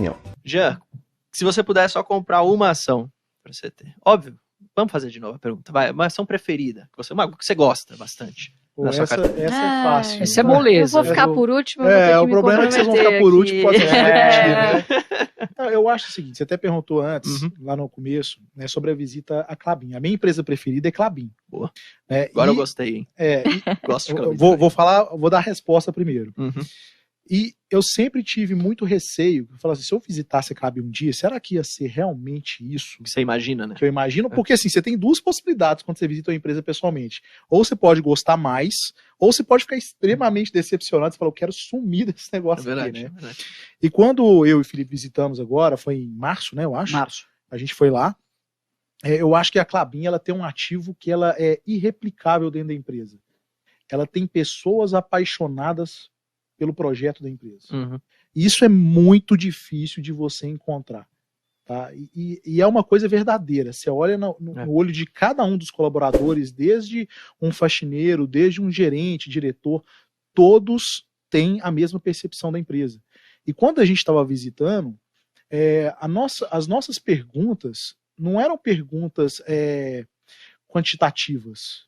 opinião. Jean, se você puder só comprar uma ação pra você ter. Óbvio, vamos fazer de novo a pergunta. Vai, uma ação preferida, que você gosta bastante. Pô, essa é fácil. Essa é moleza. Eu vou ficar por último, eu vou ter que o me problema é que vocês vão ficar por último, pode ser comprometer Eu acho o seguinte, você até perguntou antes, lá no começo, né, sobre a visita à Klabin. A minha empresa preferida é Klabin. Boa. Né, Agora eu gostei, hein? Gosto de Klabin. Vou dar a resposta primeiro. Uhum. E eu sempre tive muito receio, eu falava assim, se eu visitasse a Klabin um dia, será que ia ser realmente isso? Que você imagina, né? Que eu imagino, porque assim, você tem duas possibilidades quando você visita uma empresa pessoalmente. Ou você pode gostar mais, ou você pode ficar extremamente decepcionado, você fala, eu quero sumir desse negócio aqui, né? É verdade. E quando eu e o Felipe visitamos agora, foi em março, né, eu acho? Março. A gente foi lá. Eu acho que a Klabin, ela tem um ativo que ela é irreplicável dentro da empresa. Ela tem pessoas apaixonadas pelo projeto da empresa. Uhum. E isso é muito difícil de você encontrar. Tá? E é uma coisa verdadeira. Você olha no olho de cada um dos colaboradores, desde um faxineiro, desde um gerente, diretor, todos têm a mesma percepção da empresa. E quando a gente estava visitando, as nossas perguntas não eram perguntas quantitativas.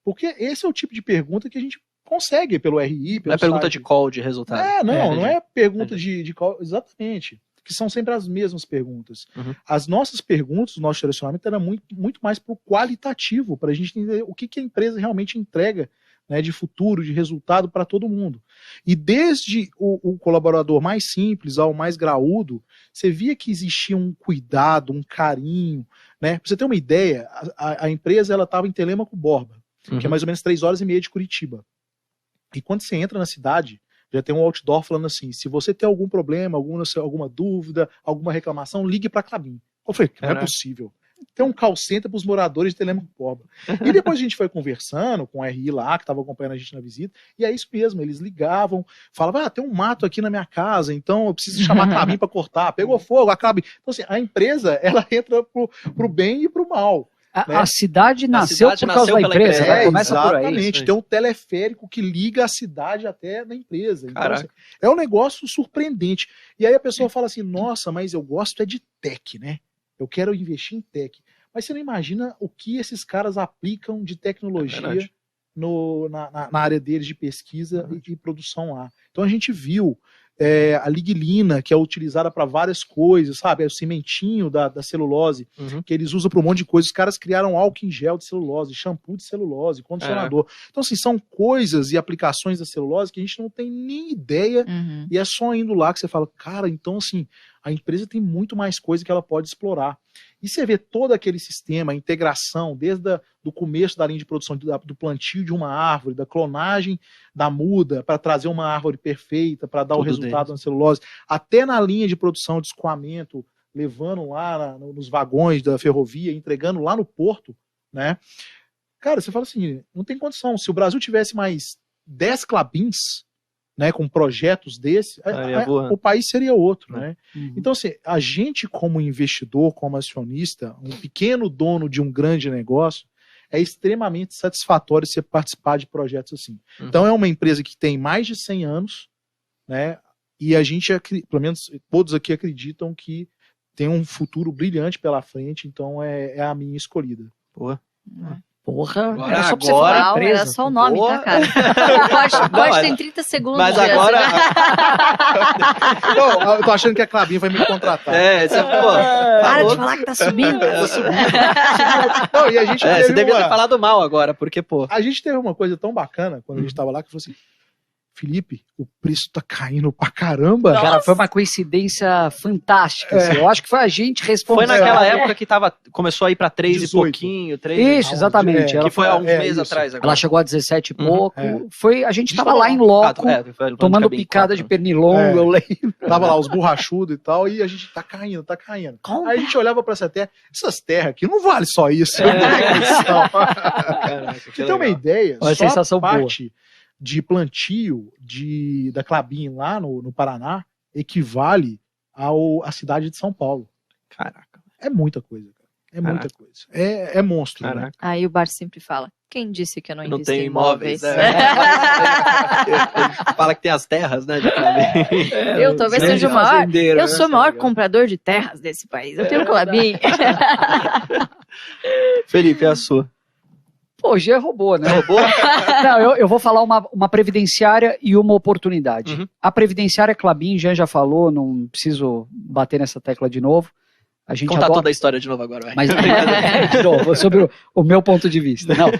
Porque esse é o tipo de pergunta que a gente consegue pelo RI, pelo Não é pergunta site. De call, de resultado. Não é pergunta de call, exatamente. Que são sempre as mesmas perguntas. Uhum. As nossas perguntas, o nosso direcionamento era muito mais para o qualitativo, para a gente entender o que a empresa realmente entrega, né, de futuro, de resultado para todo mundo. E desde o colaborador mais simples ao mais graúdo, você via que existia um cuidado, um carinho. Né? Para você ter uma ideia, a empresa estava em Telêmaco Borba, que é mais ou menos 3h30 de Curitiba. E quando você entra na cidade, já tem um outdoor falando assim, se você tem algum problema, alguma dúvida, alguma reclamação, ligue para a Klabin. Eu falei, não é possível. Tem um call center para os moradores de Telêmaco Borba. E depois a gente foi conversando com o RI lá, que estava acompanhando a gente na visita, e é isso mesmo, eles ligavam, falavam, tem um mato aqui na minha casa, então eu preciso chamar a Klabin para cortar, pegou fogo, a Klabin. Então assim, a empresa, ela entra pro bem e pro mal. A cidade nasceu por causa da empresa, né? Começa por aí. Exatamente, tem um teleférico que liga a cidade até na empresa. Então, assim, é um negócio surpreendente. E aí a pessoa fala assim, nossa, mas eu gosto de tech, né? Eu quero investir em tech. Mas você não imagina o que esses caras aplicam de tecnologia na área deles de pesquisa e produção lá. Então a gente viu a lignina, que é utilizada para várias coisas, sabe? É o cimentinho da celulose, que eles usam para um monte de coisas. Os caras criaram álcool em gel de celulose, shampoo de celulose, condicionador. Então, assim, são coisas e aplicações da celulose que a gente não tem nem ideia, e é só indo lá que você fala, cara, então, assim, a empresa tem muito mais coisa que ela pode explorar. E você vê todo aquele sistema, a integração, desde do começo da linha de produção, do plantio de uma árvore, da clonagem da muda, para trazer uma árvore perfeita, para dar tudo o resultado na celulose, até na linha de produção de escoamento, levando lá nos vagões da ferrovia, entregando lá no porto, né? Cara, você fala assim, não tem condição. Se o Brasil tivesse mais 10 Klabins, né, com projetos desse, o país seria outro, né? Então, assim, a gente como investidor, como acionista, um pequeno dono de um grande negócio, é extremamente satisfatório você participar de projetos assim. Então, é uma empresa que tem mais de 100 anos, né, e a gente, pelo menos todos aqui acreditam que tem um futuro brilhante pela frente, então é a minha escolhida. Porra, era só pra você falar empresa. Era só o nome, tá, cara? Pode ter em 30 segundos. Mas agora... Não, eu tô achando que a Klabin vai me contratar. Para de falar que tá subindo. Tá subindo. Não, e a gente você devia ter falado mal agora, porque, a gente teve uma coisa tão bacana quando a gente tava lá, que falou assim, Felipe, o preço tá caindo pra caramba. Nossa. Cara, foi uma coincidência fantástica. Assim. Eu acho que foi a gente responsável. Foi naquela época que começou a ir pra 3 e pouquinho. 3 isso, exatamente. Que foi há uns meses atrás. Agora. Ela chegou a 17 e pouco. A gente tava lá em loco, tomando picada de pernilongo, eu lembro. Tava lá os borrachudos e tal, e a gente tá caindo. Aí a gente olhava pra essa terra, essas terras aqui não vale só isso. Caraca, você tem uma ideia, uma sensação parte boa. De plantio da Klabin lá no Paraná equivale à cidade de São Paulo. Caraca. É muita coisa, cara. É muita coisa. É monstro, né? Aí o Bart sempre fala, Quem disse que eu não invisto não tem em imóveis? Fala que tem as terras, né? Eu talvez seja o maior. Eu sou o maior comprador de terras desse país. Eu tenho Klabin. Felipe, é a sua. Pô, o Jean roubou, né? Roubou? Não, eu vou falar uma previdenciária e uma oportunidade. Uhum. A previdenciária Klabin, Jean já falou, não preciso bater nessa tecla de novo. A gente contar toda a história de novo agora, vai. Mas, de novo, sobre o meu ponto de vista. Não.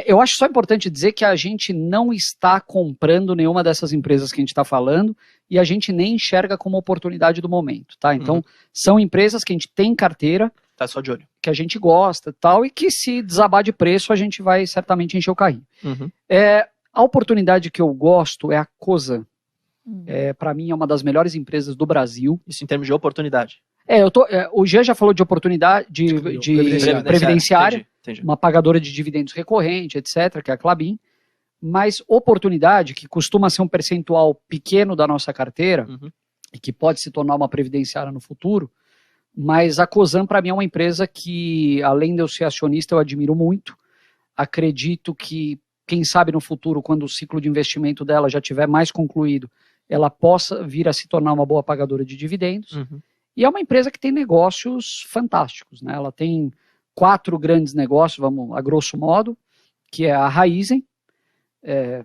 Eu acho só importante dizer que a gente não está comprando nenhuma dessas empresas que a gente está falando e a gente nem enxerga como oportunidade do momento, tá? Então, são empresas que a gente tem carteira, tá só de olho, que a gente gosta e tal, e que se desabar de preço a gente vai certamente encher o carrinho. A oportunidade que eu gosto é a Cosan. Para mim é uma das melhores empresas do Brasil. Isso em termos de oportunidade. O Jean já falou de oportunidade de previdenciária, entendi. Uma pagadora de dividendos recorrente, etc., que é a Klabin, mas oportunidade, que costuma ser um percentual pequeno da nossa carteira, e que pode se tornar uma previdenciária no futuro, mas a Cosan, para mim, é uma empresa que, além de eu ser acionista, eu admiro muito. Acredito que, quem sabe no futuro, quando o ciclo de investimento dela já estiver mais concluído, ela possa vir a se tornar uma boa pagadora de dividendos. E é uma empresa que tem negócios fantásticos, né? Ela tem 4 grandes negócios, vamos a grosso modo, que é a Raízen,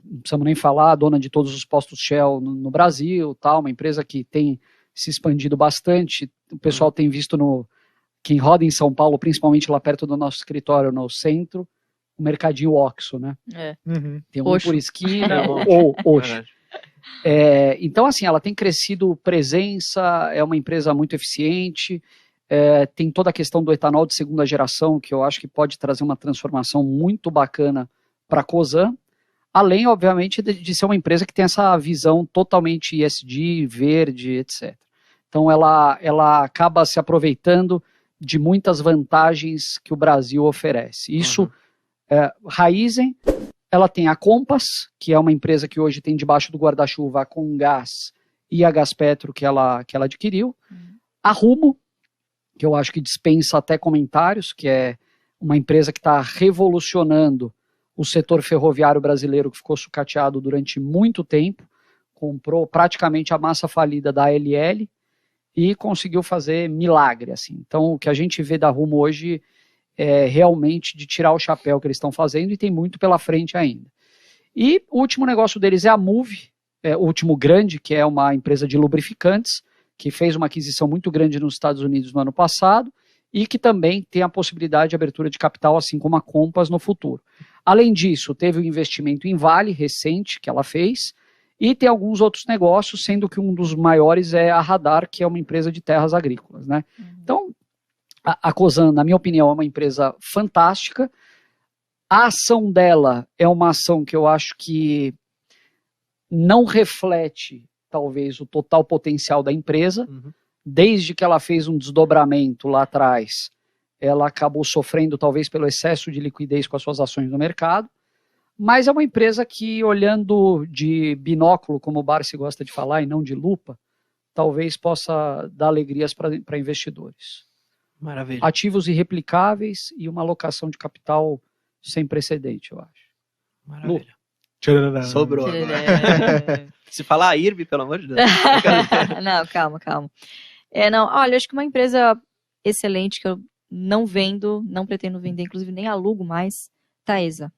não precisamos nem falar, dona de todos os postos Shell no Brasil, tal, uma empresa que tem se expandido bastante. O pessoal tem visto quem roda em São Paulo, principalmente lá perto do nosso escritório, no centro, o mercadinho Oxxo, né? Tem um por esquina, ou Oxo. Então, assim, ela tem crescido presença, é uma empresa muito eficiente, tem toda a questão do etanol de segunda geração, que eu acho que pode trazer uma transformação muito bacana para a Cosan, além, obviamente, de ser uma empresa que tem essa visão totalmente ESG, verde, etc. Então, ela acaba se aproveitando de muitas vantagens que o Brasil oferece. Isso, Raízen, ela tem a Compass, que é uma empresa que hoje tem debaixo do guarda-chuva a Comgás e a Gaspetro, que ela adquiriu. A Rumo, que eu acho que dispensa até comentários, que é uma empresa que está revolucionando o setor ferroviário brasileiro, que ficou sucateado durante muito tempo, comprou praticamente a massa falida da ALL e conseguiu fazer milagre, assim. Então, o que a gente vê da Rumo hoje é realmente de tirar o chapéu que eles estão fazendo, e tem muito pela frente ainda. E o último negócio deles é a Moove, o último grande, que é uma empresa de lubrificantes, que fez uma aquisição muito grande nos Estados Unidos no ano passado, e que também tem a possibilidade de abertura de capital, assim como a Compass, no futuro. Além disso, teve o investimento em Vale, recente, que ela fez, e tem alguns outros negócios, sendo que um dos maiores é a Radar, que é uma empresa de terras agrícolas, né? Então, a Cosan, na minha opinião, é uma empresa fantástica. A ação dela é uma ação que eu acho que não reflete, talvez, o total potencial da empresa. Desde que ela fez um desdobramento lá atrás, ela acabou sofrendo, talvez, pelo excesso de liquidez com as suas ações no mercado. Mas é uma empresa que, olhando de binóculo, como o Barsi gosta de falar, e não de lupa, talvez possa dar alegrias para investidores. Maravilha. Ativos irreplicáveis e uma alocação de capital sem precedente, eu acho. Maravilha. Sobrou. Se falar a IRB, pelo amor de Deus. Não, calma. Olha, acho que uma empresa excelente que eu não vendo, não pretendo vender, inclusive nem alugo mais, Taesa.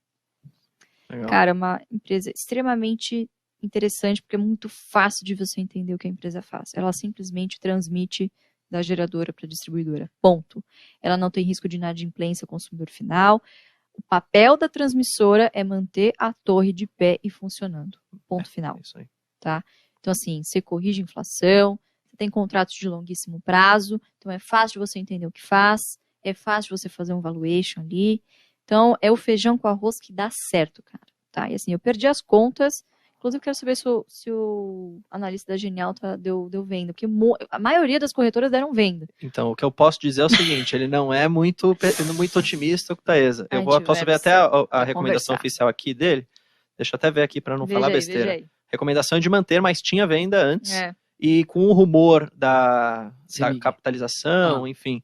Legal. Cara, é uma empresa extremamente interessante, porque é muito fácil de você entender o que a empresa faz. Ela simplesmente transmite da geradora para a distribuidora. Ponto. Ela não tem risco de inadimplência ao consumidor final. O papel da transmissora é manter a torre de pé e funcionando. Ponto final. Isso aí. Tá? Então, assim, você corrige a inflação, você tem contratos de longuíssimo prazo, então é fácil de você entender o que faz, é fácil de você fazer um valuation ali. Então, é o feijão com arroz que dá certo, cara. Tá? E assim, eu perdi as contas. Inclusive, eu quero saber se o analista da Genial deu venda, porque a maioria das corretoras deram venda. Então, o que eu posso dizer é o seguinte, ele não é muito otimista com o Taesa. Posso ver até a recomendação oficial aqui dele. Deixa eu até ver aqui para não falar besteira. Recomendação de manter, mas tinha venda antes. E com o rumor da capitalização, enfim,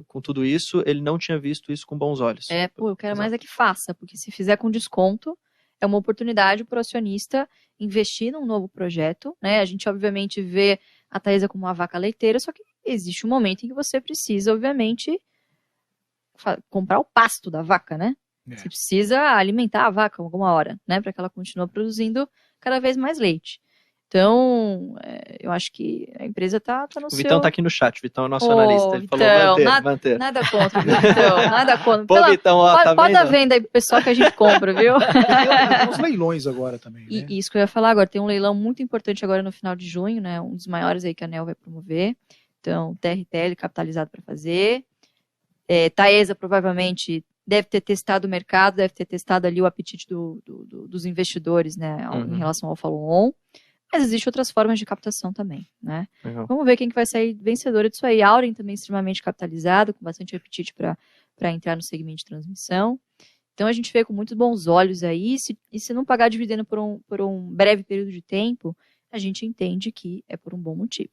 com tudo isso, ele não tinha visto isso com bons olhos. Eu quero mais que faça, porque se fizer com desconto, é uma oportunidade para o acionista investir num novo projeto, né? A gente, obviamente, vê a Taesa como uma vaca leiteira, só que existe um momento em que você precisa, obviamente, comprar o pasto da vaca, né? Você precisa alimentar a vaca alguma hora, né? Para que ela continue produzindo cada vez mais leite. Então, eu acho que a empresa está no seu... O Vitão tá aqui no chat, o Vitão é nosso analista. Ele Vitão, falou manter. Nada contra, Vitão, nada contra. Pô, Vitão, pode dar venda aí pro pessoal que a gente compra, viu? Tem uns leilões agora também, né? E isso que eu ia falar agora, tem um leilão muito importante agora no final de junho, né? Um dos maiores aí que a ANEEL vai promover. Então, TRTL capitalizado para fazer. Taesa provavelmente deve ter testado o mercado, deve ter testado ali o apetite dos investidores, né? Em relação ao follow-on. Mas existem outras formas de captação também, né? Legal. Vamos ver quem que vai sair vencedora disso aí. Auren também extremamente capitalizado, com bastante apetite para entrar no segmento de transmissão. Então a gente vê com muitos bons olhos aí, e se não pagar dividendo por um breve período de tempo, a gente entende que é por um bom motivo.